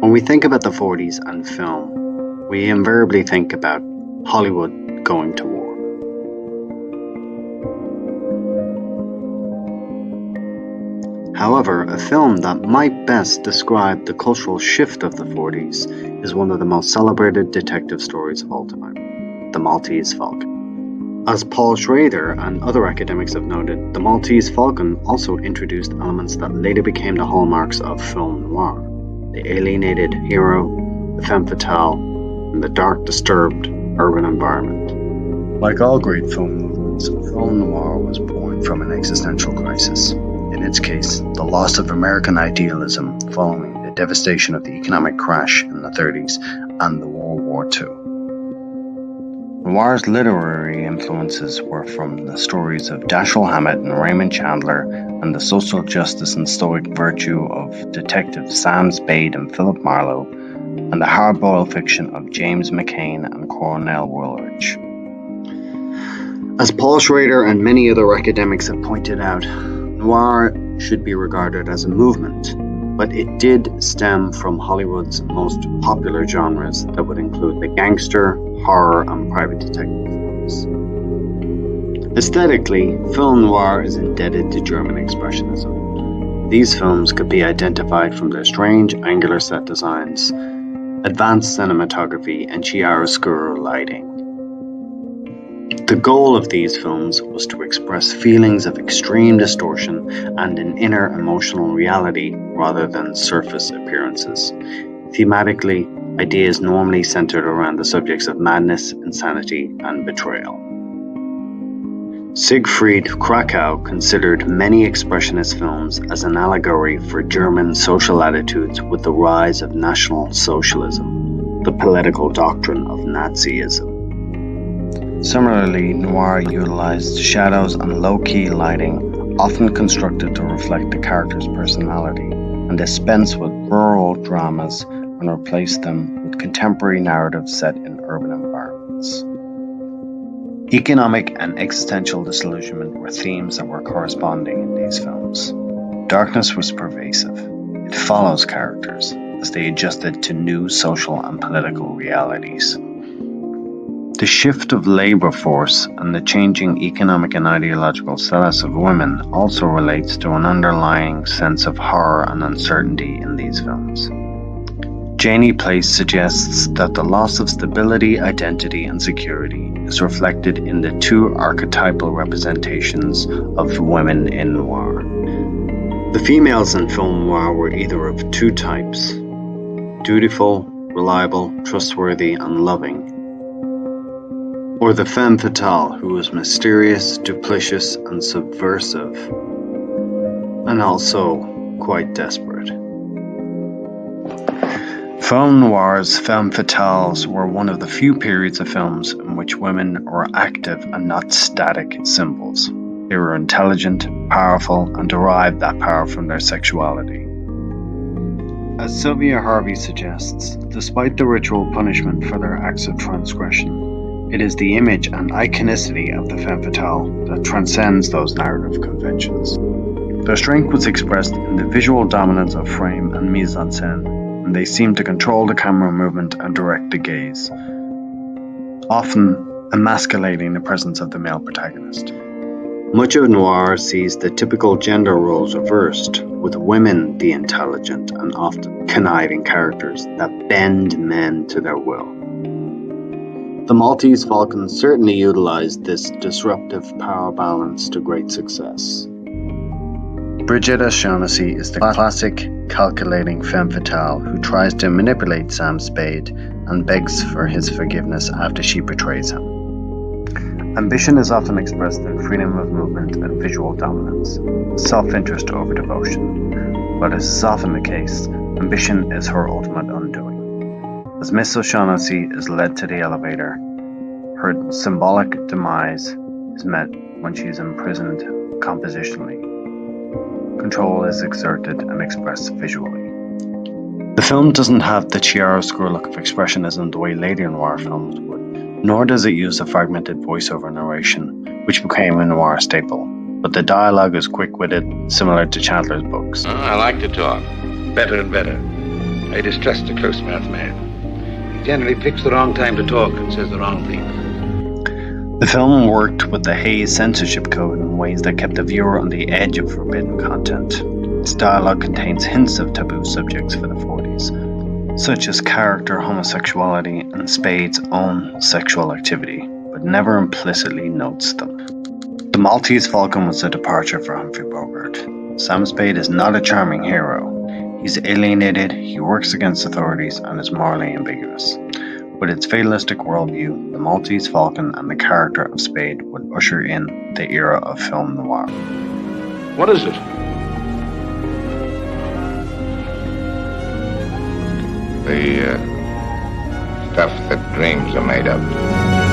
When we think about the 40s and film, we invariably think about Hollywood going to war. However, a film that might best describe the cultural shift of the 40s is one of the most celebrated detective stories of all time, The Maltese Falcon. As Paul Schrader and other academics have noted, The Maltese Falcon also introduced elements that later became the hallmarks of film noir: the alienated hero, the femme fatale, and the dark, disturbed urban environment. Like all great film movements, film noir was born from an existential crisis. In its case, the loss of American idealism following the devastation of the economic crash in the 30s and the World War II. Noir's literary influences were from the stories of Dashiell Hammett and Raymond Chandler and the social justice and stoic virtue of detectives Sam Spade and Philip Marlowe, and the hard-boiled fiction of James McCain and Cornell Woolrich. As Paul Schrader and many other academics have pointed out, noir should be regarded as a movement, but it did stem from Hollywood's most popular genres that would include the gangster, horror, and private detective films. Aesthetically, film noir is indebted to German Expressionism. These films could be identified from their strange angular set designs, advanced cinematography, and chiaroscuro lighting. The goal of these films was to express feelings of extreme distortion and an inner emotional reality rather than surface appearances. Thematically, ideas normally centered around the subjects of madness, insanity, and betrayal. Siegfried Krakow considered many expressionist films as an allegory for German social attitudes with the rise of National Socialism, the political doctrine of Nazism. Similarly, noir utilized shadows and low-key lighting, often constructed to reflect the character's personality, and dispensed with rural dramas and replaced them with contemporary narratives set in urban environments. Economic and existential disillusionment were themes that were corresponding in these films. Darkness was pervasive. It follows characters as they adjusted to new social and political realities. The shift of labor force and the changing economic and ideological status of women also relates to an underlying sense of horror and uncertainty in these films. Janie Place suggests that the loss of stability, identity, and security is reflected in the two archetypal representations of women in noir. The females in film noir were either of two types: dutiful, reliable, trustworthy, and loving, or the femme fatale, who was mysterious, duplicitous, and subversive, and also quite desperate. Film noir's femme fatales were one of the few periods of films in which women were active and not static symbols. They were intelligent, powerful, and derived that power from their sexuality. As Sylvia Harvey suggests, despite the ritual punishment for their acts of transgression, it is the image and iconicity of the femme fatale that transcends those narrative conventions. Their strength was expressed in the visual dominance of frame and mise-en-scène, and they seemed to control the camera movement and direct the gaze, often emasculating the presence of the male protagonist. Much of noir sees the typical gender roles reversed, with women the intelligent and often conniving characters that bend men to their will. The Maltese Falcon certainly utilized this disruptive power balance to great success. Bridget O'Shaughnessy is the classic calculating femme fatale who tries to manipulate Sam Spade and begs for his forgiveness after she betrays him. Ambition is often expressed in freedom of movement and visual dominance, self-interest over devotion, but as is often the case, ambition is her ultimate undoing. As Miss O'Shaughnessy is led to the elevator, her symbolic demise is met when she is imprisoned compositionally. Control is exerted and expressed visually. The film doesn't have the chiaroscuro look of expressionism the way later noir films would, nor does it use a fragmented voiceover narration, which became a noir staple, but the dialogue is quick-witted, similar to Chandler's books. I like to talk. Better and better. I distrust a close-mouthed man. He generally picks the wrong time to talk and says the wrong thing. The film worked with the Hays censorship code in ways that kept the viewer on the edge of forbidden content. Its dialogue contains hints of taboo subjects for the 40s, such as character homosexuality and Spade's own sexual activity, but never implicitly notes them. The Maltese Falcon was a departure for Humphrey Bogart. Sam Spade is not a charming hero. He's alienated, he works against authorities, and is morally ambiguous. With its fatalistic worldview, the Maltese Falcon and the character of Spade would usher in the era of film noir. What is it? The stuff that dreams are made of.